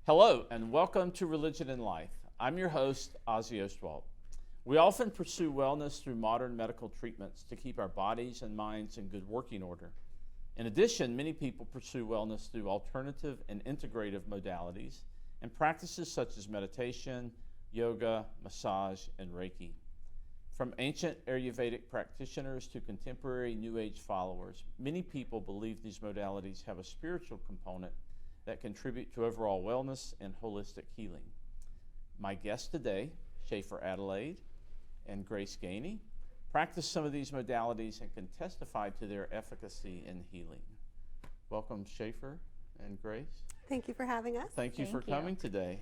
Hello, and welcome to Religion and Life. I'm your host, Ozzie. We often pursue wellness through modern medical treatments to keep our bodies and minds in good working order. In addition, many people pursue wellness through alternative and integrative modalities and practices such as meditation, yoga, massage, and Reiki. From ancient Ayurvedic practitioners to contemporary New Age followers, many people believe these modalities have a spiritual component that contribute to overall wellness and holistic healing. My guests today, Shafer Adelaide and Grace Gainey, practice some of these modalities and can testify to their efficacy in healing. Welcome, Shafer and Grace. Thank you for having us. Thank you for coming today.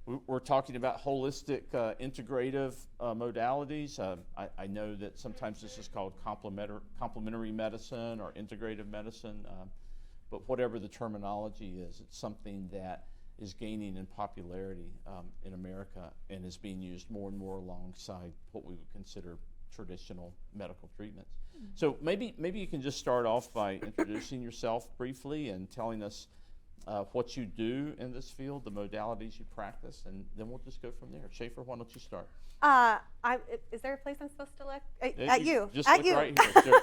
We're talking about holistic, integrative modalities. I know that sometimes this is called complementary medicine or integrative medicine. But whatever the terminology is, it's something that is gaining in popularity in America and is being used more and more alongside what we would consider traditional medical treatments. Mm-hmm. So maybe you can just start off by introducing yourself briefly and telling us what you do in this field, the modalities you practice, and then we'll just go from there. Shafer, why don't you start? Is there a place I'm supposed to look? At you. Just at look you. Right here. Sure.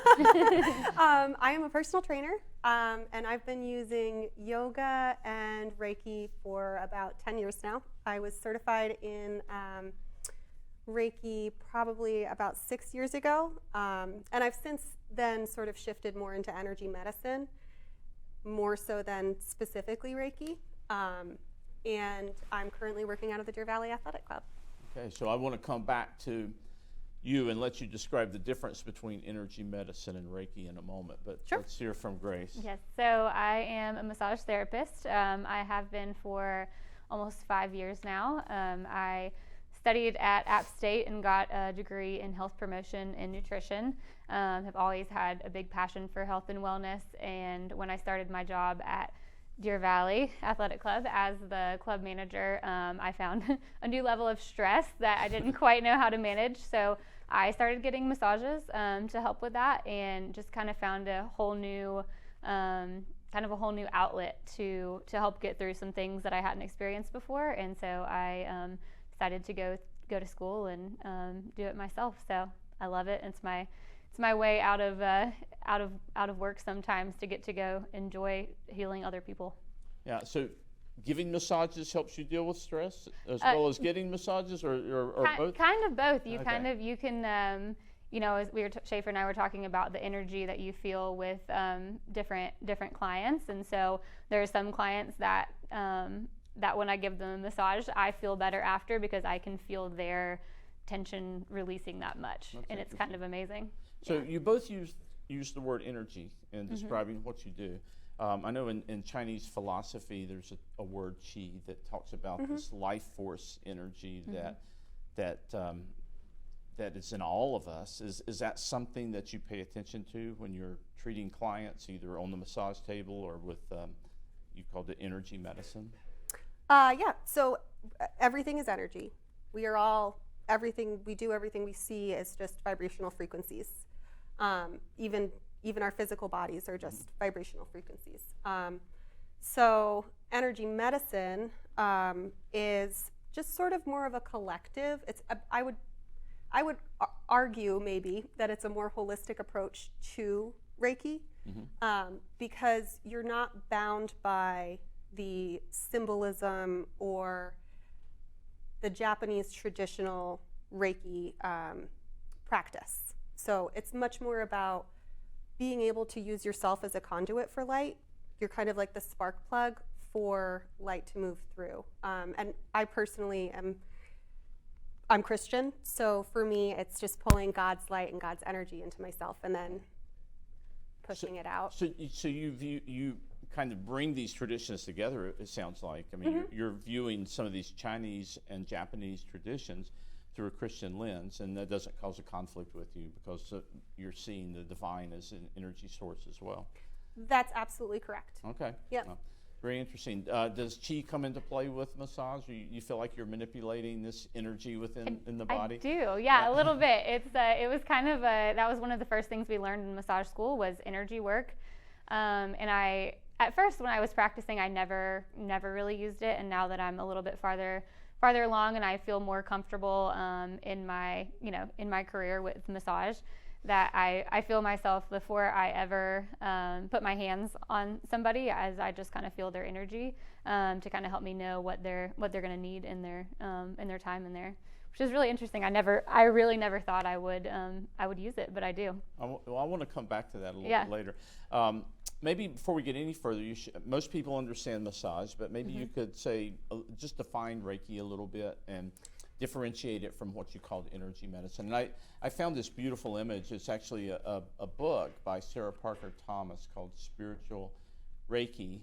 I am a personal trainer, and I've been using yoga and Reiki for about 10 years now. I was certified in Reiki probably about 6 years ago, and I've since then sort of shifted more into energy medicine, more so than specifically Reiki, and I'm currently working out of the Deer Valley Athletic Club. Okay, so I want to come back to you and let you describe the difference between energy medicine and Reiki in a moment, but sure. Let's hear from Grace. Yes, so I am a massage therapist. I have been for almost 5 years now. I studied at App State and got a degree in health promotion and nutrition. Have always had a big passion for health and wellness, and when I started my job at Deer Valley Athletic Club as the club manager, I found a new level of stress that I didn't quite know how to manage. So I started getting massages to help with that, and just kind of found a whole new outlet to help get through some things that I hadn't experienced before. And so I decided to go to school and do it myself. So I love it. It's my way out of work sometimes to get to go enjoy healing other people. Yeah. So giving massages helps you deal with stress as well as getting massages, or both? Kind of both. You can, as Shafer and I were talking about the energy that you feel with different clients. And so there are some clients that when I give them a massage, I feel better after because I can feel their tension releasing that much. That's and it's kind of amazing. So you both use the word energy in describing what you do. I know in Chinese philosophy there's a word qi that talks about this life force energy that is in all of us. Is that something that you pay attention to when you're treating clients, either on the massage table or with you called it energy medicine? Yeah. So everything is energy. We are all everything we do, everything we see is just vibrational frequencies. Even our physical bodies are just vibrational frequencies. So energy medicine is just sort of more of a collective. I would argue maybe that it's a more holistic approach to Reiki, because you're not bound by the symbolism or the Japanese traditional Reiki practice. So it's much more about being able to use yourself as a conduit for light. You're kind of like the spark plug for light to move through. And I personally I'm Christian, so for me it's just pulling God's light and God's energy into myself and then pushing it out. So you kind of bring these traditions together, it sounds like. I mean, you're viewing some of these Chinese and Japanese traditions through a Christian lens, and that doesn't cause a conflict with you because you're seeing the divine as an energy source as well. That's absolutely correct. Okay. Yep. Very interesting. Does qi come into play with massage? You feel like you're manipulating this energy within the body? I do, yeah, a little bit. It was kind of that was one of the first things we learned in massage school was energy work, and I at first when I was practicing, I never really used it, and now that I'm a little bit farther along and I feel more comfortable in my career with massage, that I feel myself before I ever put my hands on somebody, as I just kind of feel their energy to kind of help me know what they're going to need in their time in there, which is really interesting. I really never thought I would use it, but I do. I want to come back to that a little bit later. Maybe before we get any further, most people understand massage, but maybe you could say, just define Reiki a little bit and differentiate it from what you called energy medicine. And I found this beautiful image. It's actually a book by Sarah Parker Thomas called Spiritual Reiki.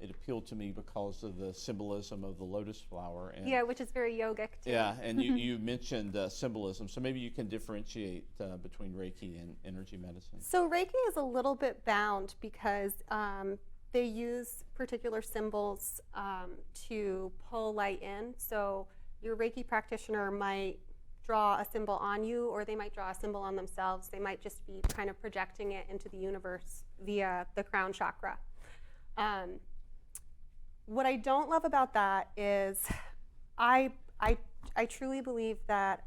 It appealed to me because of the symbolism of the lotus flower. And yeah, which is very yogic too. Yeah, and you mentioned symbolism, so maybe you can differentiate between Reiki and energy medicine. So Reiki is a little bit bound because they use particular symbols to pull light in. So your Reiki practitioner might draw a symbol on you, or they might draw a symbol on themselves. They might just be kind of projecting it into the universe via the crown chakra. What I don't love about that is I truly believe that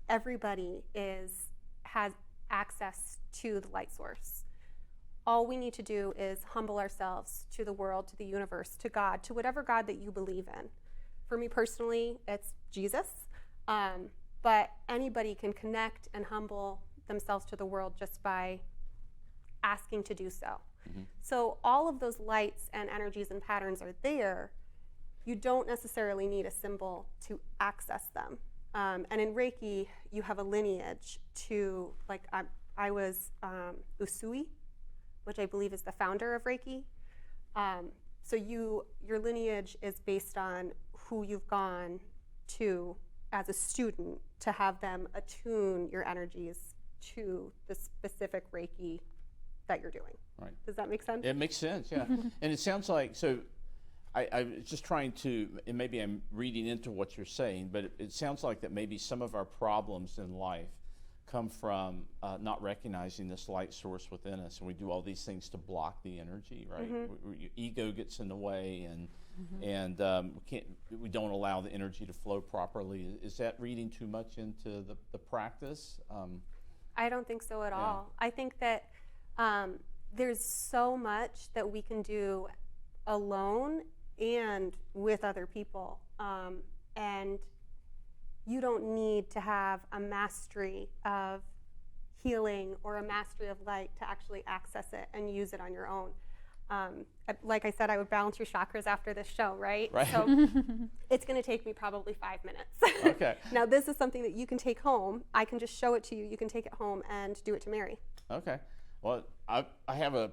everybody has access to the light source. All we need to do is humble ourselves to the world, to the universe, to God, to whatever God that you believe in. For me personally, it's Jesus, but anybody can connect and humble themselves to the world just by asking to do so. So all of those lights and energies and patterns are there. You don't necessarily need a symbol to access them. And in Reiki, you have a lineage to, like, I was Usui, which I believe is the founder of Reiki. So your lineage is based on who you've gone to as a student to have them attune your energies to the specific Reiki that you're doing. Right. Does that make sense? It makes sense, yeah. And it sounds like, so I was just trying to, and maybe I'm reading into what you're saying, but it sounds like that maybe some of our problems in life come from not recognizing this light source within us, and we do all these things to block the energy, right? Your ego gets in the way, and we don't allow the energy to flow properly. Is that reading too much into the practice? I don't think so at all. I think that there's so much that we can do alone and with other people, and you don't need to have a mastery of healing or a mastery of light to actually access it and use it on your own. Like I said, I would balance your chakras after this show, right? Right. So it's going to take me probably 5 minutes. Okay. Now, this is something that you can take home. I can just show it to you. You can take it home and do it to Mary. Okay. Well, I have a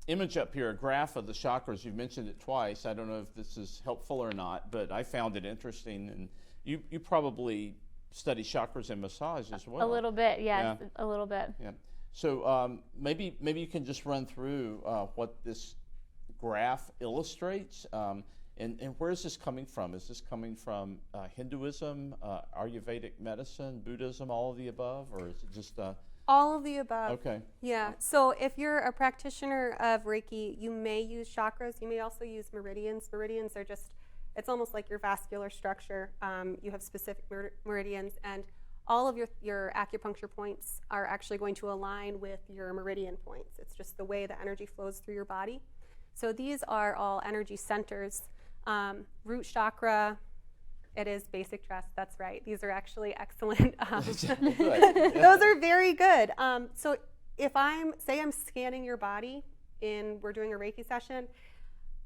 image up here, a graph of the chakras. You've mentioned it twice. I don't know if this is helpful or not, but I found it interesting. And you probably study chakras and massage as well. A little bit, yes, yeah. A little bit. Yeah. So maybe you can just run through what this graph illustrates, and where is this coming from? Is this coming from Hinduism, Ayurvedic medicine, Buddhism, all of the above, or is it just all of the above? Okay. Yeah. So if you're a practitioner of Reiki, you may use chakras. You may also use meridians. Meridians are just, it's almost like your vascular structure. You have specific meridians, and all of your acupuncture points are actually going to align with your meridian points. It's just the way the energy flows through your body. So these are all energy centers. Root chakra, it is basic trust, that's right. These are actually excellent. Those are very good. So if I'm scanning your body we're doing a Reiki session,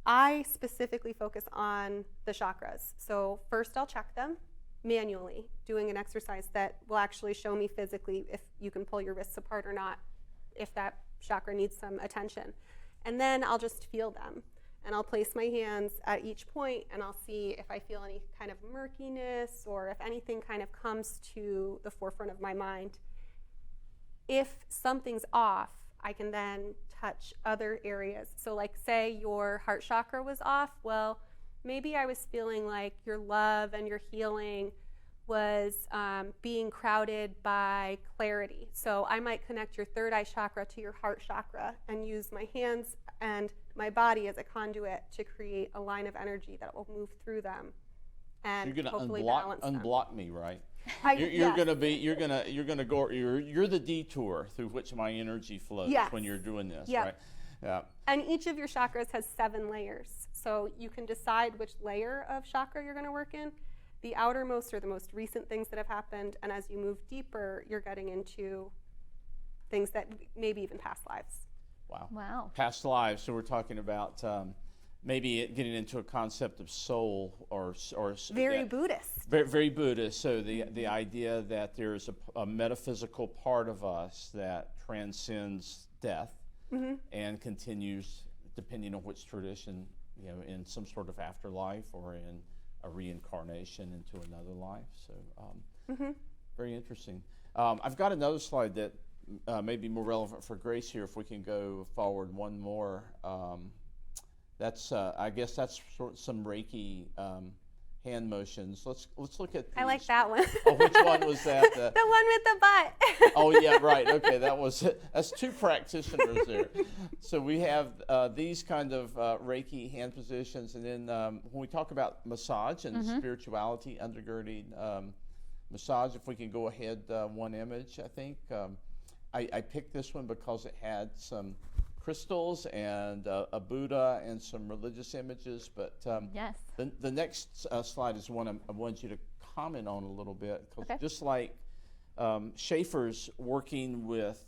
I specifically focus on the chakras. So first I'll check them manually, doing an exercise that will actually show me physically if you can pull your wrists apart or not, if that chakra needs some attention. And then I'll just feel them. And I'll place my hands at each point, and I'll see if I feel any kind of murkiness or if anything kind of comes to the forefront of my mind. If something's off, I can then touch other areas. So like say your heart chakra was off, well, maybe I was feeling like your love and your healing was being crowded by clarity. So I might connect your third eye chakra to your heart chakra and use my hands and my body as a conduit to create a line of energy that will move through them and You're going hopefully to balance them. unblock me, right? You're Yes. going to go. You're the detour through which my energy flows Yes. when you're doing this, Yep. right? Yeah. And each of your chakras has 7 layers. So you can decide which layer of chakra you're going to work in. The outermost are the most recent things that have happened. And as you move deeper, you're getting into things that maybe even past lives. Wow. Past lives. So we're talking about maybe getting into a concept of soul or Very Buddhist. Very Buddhist. So the idea that there's a metaphysical part of us that transcends death and continues, depending on which tradition, in some sort of afterlife or in a reincarnation into another life. So very interesting. I've got another slide that may be more relevant for Grace here. If we can go forward one more. That's I guess that's some Reiki hand motions. Let's look at these. I like that one. Oh, which one was that? The one with the butt. Oh yeah, right. Okay, that's 2 practitioners there. So we have these kind of Reiki hand positions, and then when we talk about massage and spirituality undergirding massage, if we can go ahead one image, I think I picked this one because it had some crystals and a Buddha and some religious images, but Yes. the next slide is one I want you to comment on a little bit, because Okay. just like Shafer's working with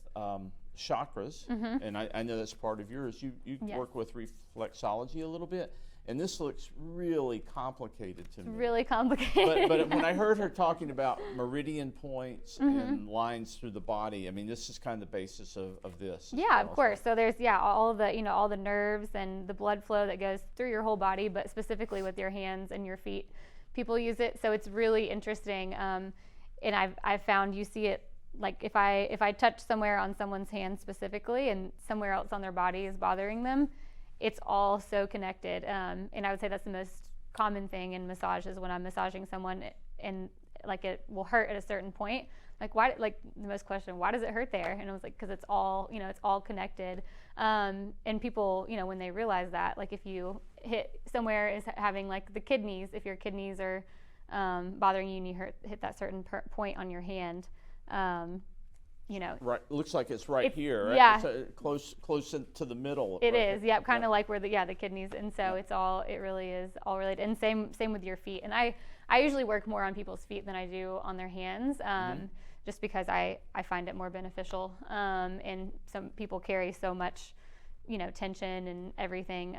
chakras, and I know that's part of yours, you Yes. work with reflexology a little bit, and this looks really complicated to me. Really complicated. But when I heard her talking about meridian points and lines through the body, I mean, this is kind of the basis of this. Yeah, of course. So there's all the all the nerves and the blood flow that goes through your whole body, but specifically with your hands and your feet, people use it. So it's really interesting. And I've found you see it, like if I touch somewhere on someone's hand specifically, and somewhere else on their body is bothering them, it's all so connected. And I would say that's the most common thing in massage is when I'm massaging someone and like it will hurt at a certain point. Like why? Like the most question, why does it hurt there? And I was like, because it's all it's all connected. And people when they realize that, like if you hit somewhere is having like the kidneys, if your kidneys are bothering you and you hit that certain point on your hand. Right, looks like it's right here, right? Yeah. It's close to the middle. It right is, here. yep, kind of like where the kidneys, and so it really is all related. And same with your feet. And I usually work more on people's feet than I do on their hands, just because I find it more beneficial. And some people carry so much, tension and everything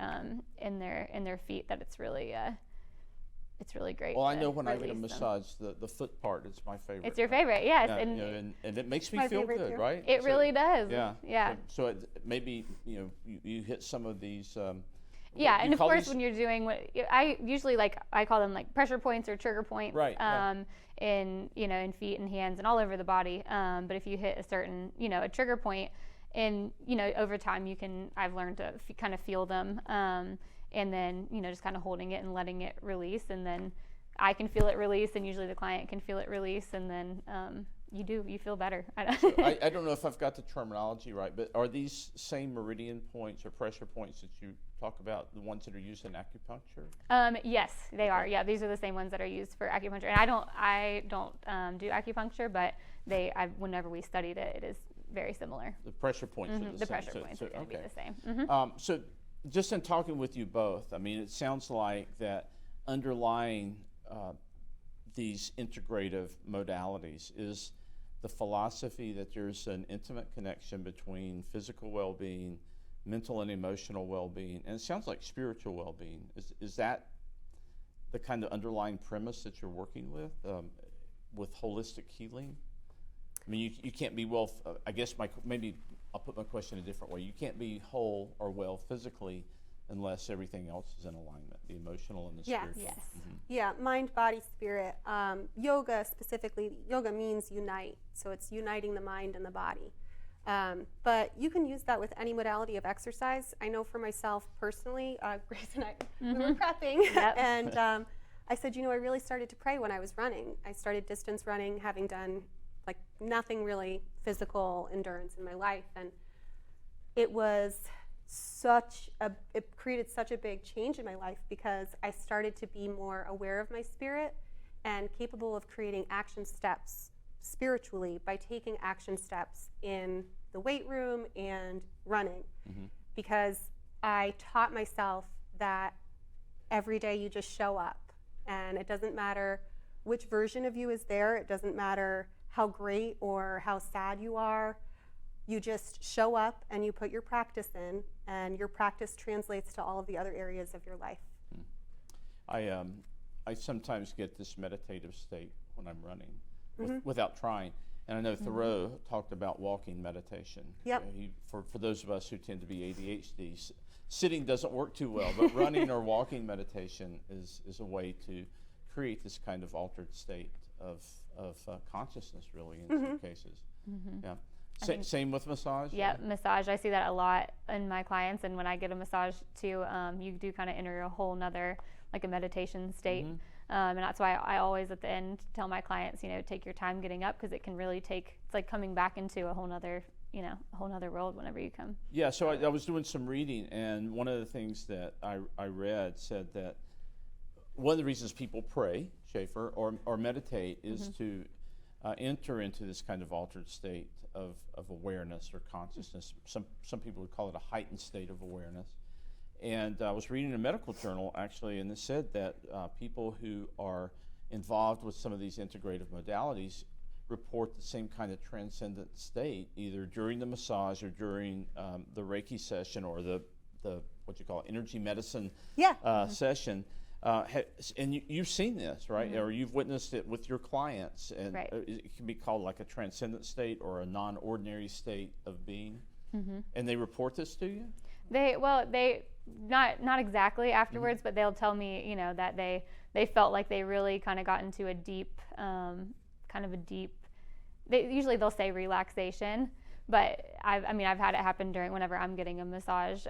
in their feet that it's really great. Well, I know when I get a release them. massage, the foot part is my favorite. It's your favorite, yes. Yeah, and and it makes me My feel favorite good, too. right? it really does. Yeah. Yeah. So maybe you hit some of these. Yeah, you and of call course these- when you're doing what I usually I call them like pressure points or trigger points, Right, right. in feet and hands and all over the body. But if you hit a certain, a trigger point, and over time I've learned to kind of feel them, and then just kind of holding it and letting it release, and then I can feel it release, and usually the client can feel it release, and then you feel better. I don't know if I've got the terminology right, but are these same meridian points or pressure points that you talk about the ones that are used in acupuncture? Yes, they are. Yeah, these are the same ones that are used for acupuncture. And I don't do acupuncture, but whenever we studied it, it is very similar. The pressure points are the same. The pressure points are going to be the same. So just in talking with you both, I mean, it sounds like that underlying these integrative modalities is the philosophy that there's an intimate connection between physical well-being, mental and emotional well-being, and it sounds like spiritual well-being. Is that the kind of underlying premise that you're working with holistic healing? I mean, you can't be well. I guess maybe I'll put my question a different way. You can't be whole or well physically unless everything else is in alignment, the emotional and the spiritual. Yes. Yeah, mind, body, spirit. Yoga specifically, yoga means unite. So it's uniting the mind and the body. But you can use that with any modality of exercise. I know for myself personally, Grace and I, we were prepping. Yep. And I said, I really started to pray when I was running. I started distance running, having done like nothing really physical endurance in my life. And it was it created such a big change in my life, because I started to be more aware of my spirit and capable of creating action steps spiritually by taking action steps in the weight room and running. Because I taught myself that every day you just show up, and it doesn't matter which version of you is there. It doesn't matter how great or how sad you are. You just show up and you put your practice in, and your practice translates to all of the other areas of your life. I sometimes get this meditative state when I'm running without trying. And I know Thoreau talked about walking meditation. Yep. For those of us who tend to be ADHD, sitting doesn't work too well, but running or walking meditation is a way to create this kind of altered state of consciousness, really, in some cases. Yeah. Same with massage? Yeah, massage. I see that a lot in my clients, and when I get a massage too, you do kind of enter a whole nother, like a meditation state. And that's why I always at the end tell my clients, take your time getting up, because it can really it's like coming back into a whole nother, a whole nother world whenever you come. Yeah, so I was doing some reading, and one of the things that I read said that one of the reasons people pray, Shafer, or meditate is to enter into this kind of altered state of awareness or consciousness. Some people would call it a heightened state of awareness. And I was reading a medical journal, actually, and it said that people who are involved with some of these integrative modalities report the same kind of transcendent state, either during the massage or during the Reiki session, or the what you call energy medicine session. And you've seen this, right? Or you've witnessed it with your clients, and it can be called like a transcendent state or a non-ordinary state of being. And they report this to you? They not exactly afterwards, but they'll tell me, that they felt like they really kind of got into a deep, usually they'll say relaxation, but I've had it happen whenever I'm getting a massage,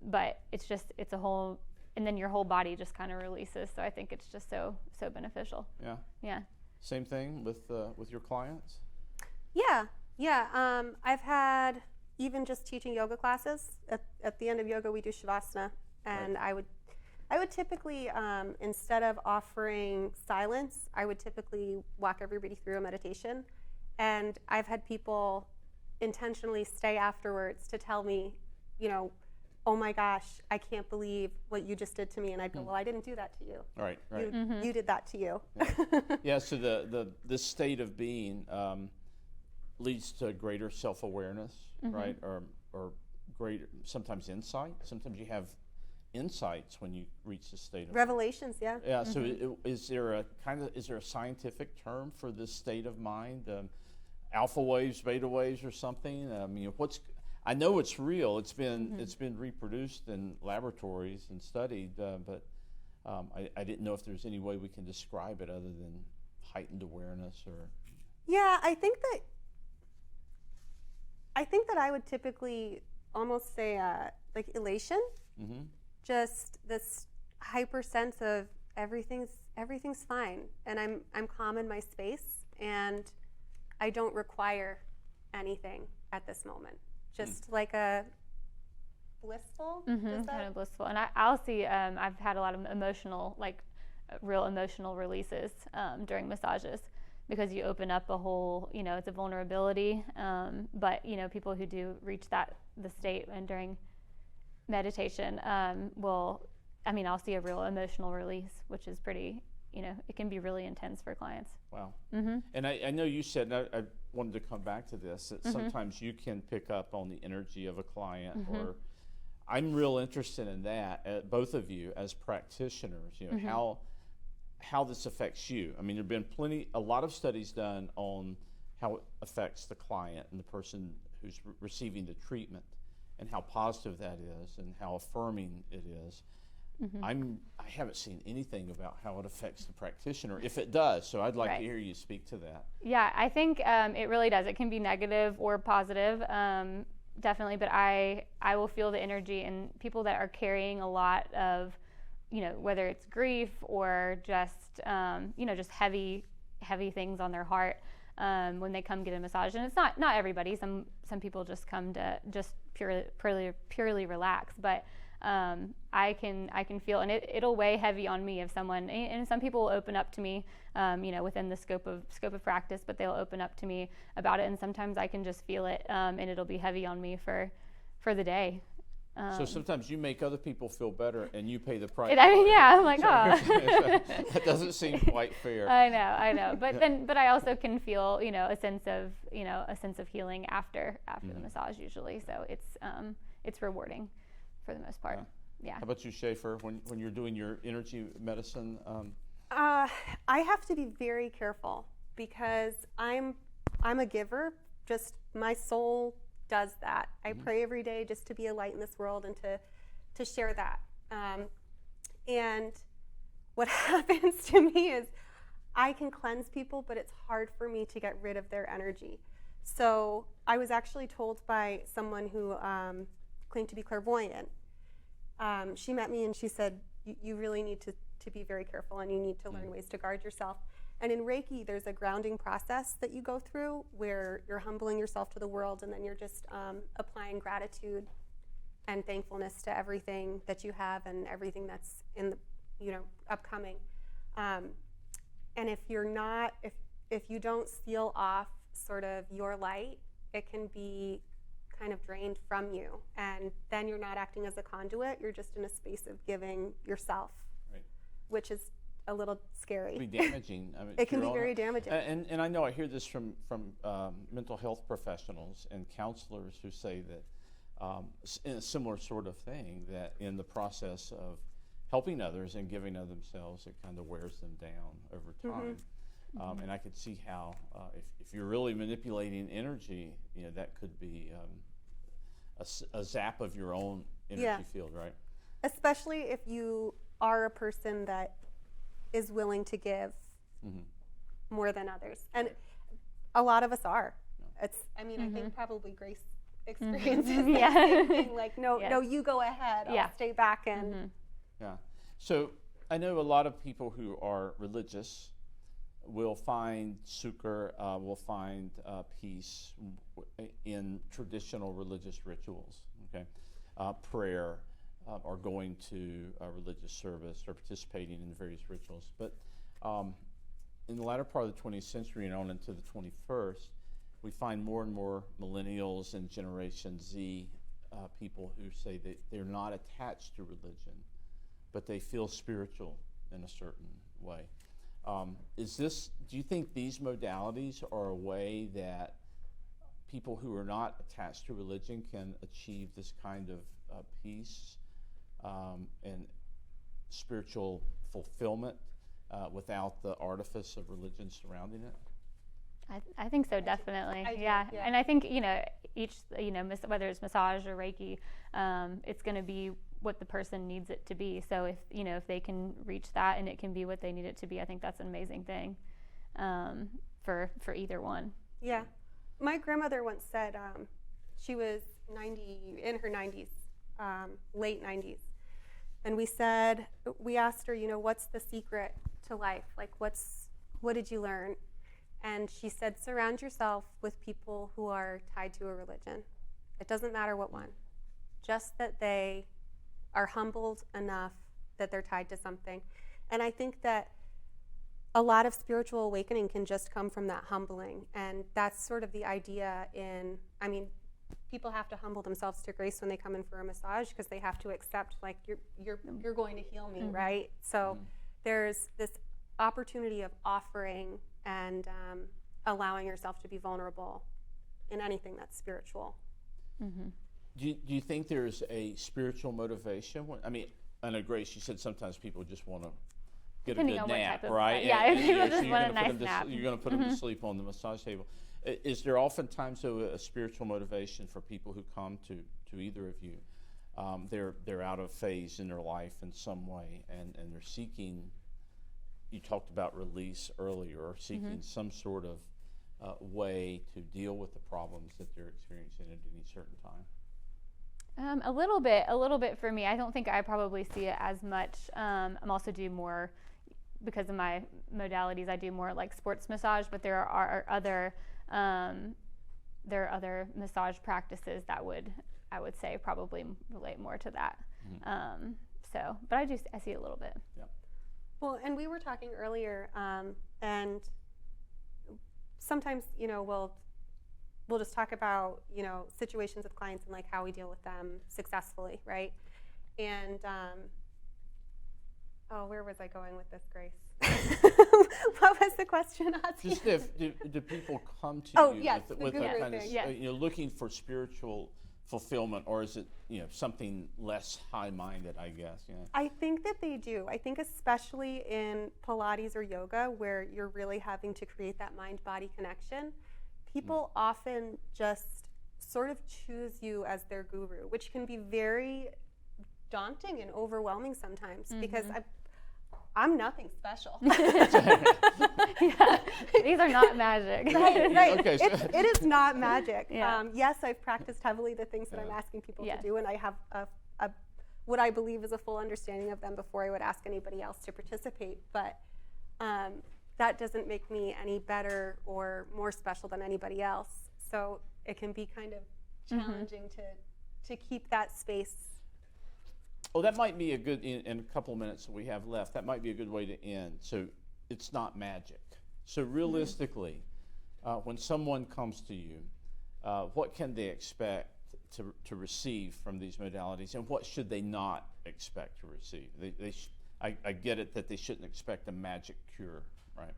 but it's a whole, and then your whole body just kind of releases. So I think it's just so beneficial. Yeah. Yeah. Same thing with your clients? Yeah. I've had, even just teaching yoga classes, at the end of yoga we do shavasana, and I would typically, instead of offering silence, I would typically walk everybody through a meditation. And I've had people intentionally stay afterwards to tell me, oh my gosh, I can't believe what you just did to me. And I'd go, well, I didn't do that to you. Right. You did that to you. Yeah, so this state of being leads to greater self-awareness, right? Or greater, sometimes insight. Sometimes you have insights when you reach the state of revelations. Yeah. So is there a scientific term for this state of mind? Alpha waves, beta waves, or something? I know it's real. It's been reproduced in laboratories and studied, but I didn't know if there's any way we can describe it other than heightened awareness or. Yeah, I think that I would typically almost say like elation, just this hyper sense of everything's fine, and I'm calm in my space, and I don't require anything at this moment. Just like a blissful, kind of blissful. And I'll see. I've had a lot of emotional, real emotional releases during massages. Because you open up a whole, it's a vulnerability, but people who do reach the state and during meditation I'll see a real emotional release, which is pretty, it can be really intense for clients. Wow. And I know you said, and I wanted to come back to this, that sometimes you can pick up on the energy of a client, or I'm real interested in that, both of you as practitioners, how this affects you. I mean, there have been a lot of studies done on how it affects the client and the person who's receiving the treatment, and how positive that is and how affirming it is. I haven't seen anything about how it affects the practitioner, if it does, so I'd like to hear you speak to that. Yeah, I think it really does. It can be negative or positive, definitely, but I will feel the energy, and people that are carrying a lot of whether it's grief or just, just heavy things on their heart when they come get a massage. And it's not everybody. Some people just come to just purely relax, but I can feel, and it'll weigh heavy on me if someone, and some people will open up to me, within the scope of practice, but they'll open up to me about it, and sometimes I can just feel it, and it'll be heavy on me for the day. So sometimes you make other people feel better, and you pay the price. I'm like, That doesn't seem quite fair. I know, but I also can feel, a sense of healing after the massage usually. So it's rewarding for the most part. Yeah. How about you, Shafer? When you're doing your energy medicine? I have to be very careful because I'm a giver. Just my soul does that. I pray every day just to be a light in this world and to share that. And what happens to me is I can cleanse people, but it's hard for me to get rid of their energy. So I was actually told by someone who claimed to be clairvoyant. She met me and she said, you really need to be very careful, and you need to learn ways to guard yourself. And in Reiki, there's a grounding process that you go through where you're humbling yourself to the world, and then you're just applying gratitude and thankfulness to everything that you have and everything that's in the upcoming. And if you don't seal off sort of your light, it can be kind of drained from you, and then you're not acting as a conduit. You're just in a space of giving yourself, right, which is a little scary. It can be damaging. I mean, it can be very damaging. And I know I hear this from mental health professionals and counselors who say that in a similar sort of thing, that in the process of helping others and giving of themselves, it kind of wears them down over time. And I could see how if you're really manipulating energy, that could be a zap of your own energy field, right? Especially if you are a person that is willing to give more than others. And a lot of us are. I think probably Grace experiences thing, like, no, you go ahead, I'll stay back and... Yeah. So I know a lot of people who are religious will find sukkah, will find peace in traditional religious rituals, okay? Prayer, or going to a religious service, or participating in various rituals. But in the latter part of the 20th century and on into the 21st, we find more and more millennials and Generation Z people who say that they're not attached to religion, but they feel spiritual in a certain way. Do you think these modalities are a way that people who are not attached to religion can achieve this kind of peace and spiritual fulfillment without the artifice of religion surrounding it? I think so, definitely. Yeah. And I think, each, whether it's massage or Reiki, it's going to be what the person needs it to be. So if they can reach that and it can be what they need it to be, I think that's an amazing thing for either one. Yeah. My grandmother once said, she was in her 90s, late 90s. And we asked her, what's the secret to life? Like, what did you learn? And she said, surround yourself with people who are tied to a religion. It doesn't matter what one. Just that they are humbled enough that they're tied to something. And I think that a lot of spiritual awakening can just come from that humbling. And that's sort of the idea people have to humble themselves to Grace when they come in for a massage, because they have to accept, like, you're going to heal me, right? So there's this opportunity of offering and allowing yourself to be vulnerable in anything that's spiritual. Do you think there's a spiritual motivation? I know Grace, you said sometimes people just want to get a good nap, right? People just want a nice nap. You're going to put them to sleep on the massage table. Is there oftentimes a spiritual motivation for people who come to either of you? They're out of phase in their life in some way, and they're seeking, you talked about release earlier, or seeking some sort of way to deal with the problems that they're experiencing at any certain time? A little bit for me. I don't think I probably see it as much. I'm also do more, because of my modalities, I do more like sports massage, but there are other massage practices that would I would say probably relate more to that. Mm-hmm. But I see it a little bit. Yeah. Well, and we were talking earlier, and sometimes, we'll just talk about, situations with clients and like how we deal with them successfully, right? And, where was I going with this, Grace? What was the question, Ozzie? Just do people come to you yes, with the a guru kind of, thing. Yes. Looking for spiritual fulfillment, or is it, something less high-minded, I guess? I think that they do. I think especially in Pilates or yoga, where you're really having to create that mind-body connection, people often just sort of choose you as their guru, which can be very daunting and overwhelming sometimes, because I'm nothing special. Yeah. These are not magic. Right. Okay, so it is not magic. Yeah. Yes, I've practiced heavily the things that I'm asking people Yes. to do, and I have what I believe is a full understanding of them before I would ask anybody else to participate. But that doesn't make me any better or more special than anybody else. So it can be kind of challenging to keep that space. Oh, that might be a good, in a couple of minutes that we have left, that might be a good way to end. So it's not magic. So realistically, when someone comes to you, what can they expect to receive from these modalities, and what should they not expect to receive? I get it that they shouldn't expect a magic cure, right?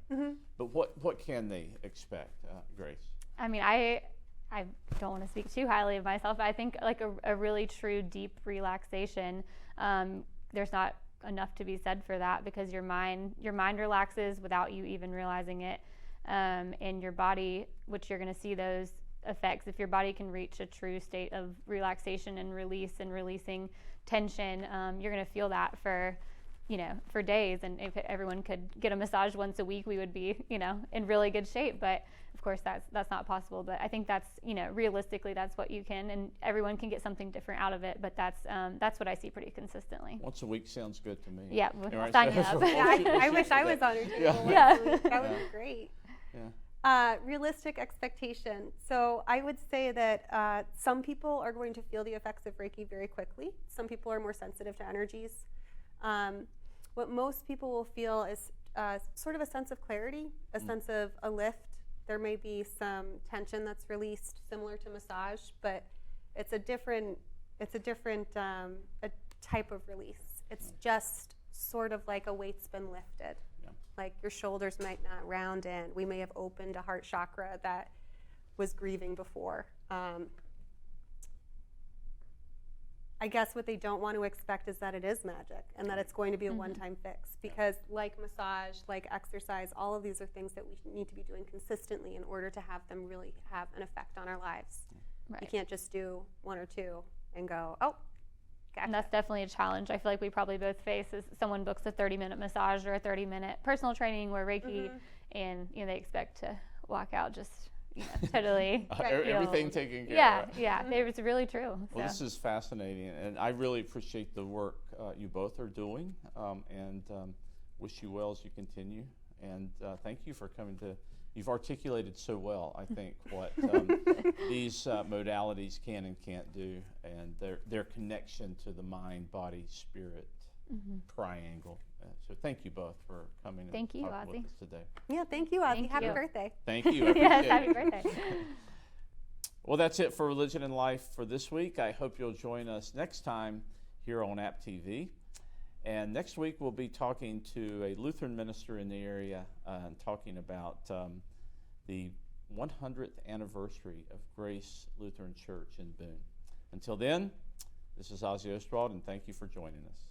But what can they expect, Grace? I mean, I don't want to speak too highly of myself, but I think like a really true deep relaxation, there's not enough to be said for that, because your mind relaxes without you even realizing it, and your body, which you're going to see those effects. If your body can reach a true state of relaxation and release and releasing tension, you're going to feel that for days. And if everyone could get a massage once a week, we would be, in really good shape. But of course, that's not possible. But I think that's, realistically, that's what you can, and everyone can get something different out of it. But that's what I see pretty consistently. Once a week sounds good to me. Yeah, Right, sign me up. Yeah, I wish I was on your table. Yeah. That would be great. Yeah. Realistic expectation. So I would say that some people are going to feel the effects of Reiki very quickly. Some people are more sensitive to energies. What most people will feel is sort of a sense of clarity, a sense of a lift. There may be some tension that's released, similar to massage, but it's a different a type of release. It's just sort of like a weight's been lifted. Like your shoulders might not round in. We may have opened a heart chakra that was grieving before. I guess what they don't want to expect is that it is magic and that it's going to be a one-time fix, because like massage, like exercise, all of these are things that we need to be doing consistently in order to have them really have an effect on our lives. Right. You can't just do one or two and go, oh, gotcha. And that's definitely a challenge. I feel like we probably both face is someone books a 30-minute massage or a 30-minute personal training or Reiki, and they expect to walk out just totally everything taken care of. Yeah, it's really true. Well, So. this is fascinating, and I really appreciate the work you both are doing, and wish you well as you continue. And thank you for coming to. You've articulated so well, I think, what these modalities can and can't do, and their connection to the mind, body, spirit triangle. So thank you both for coming and Thank you, talking Ozzie. with us today. Yeah, thank you, Ozzie. Thank Happy you. birthday. Thank you. I Yes, appreciate happy it. birthday. Well, that's it for Religion and Life for this week. I hope you'll join us next time here on App TV. And next week we'll be talking to a Lutheran minister in the area and talking about the 100th anniversary of Grace Lutheran Church in Boone. Until then, this is Ozzie Ostwald, and thank you for joining us.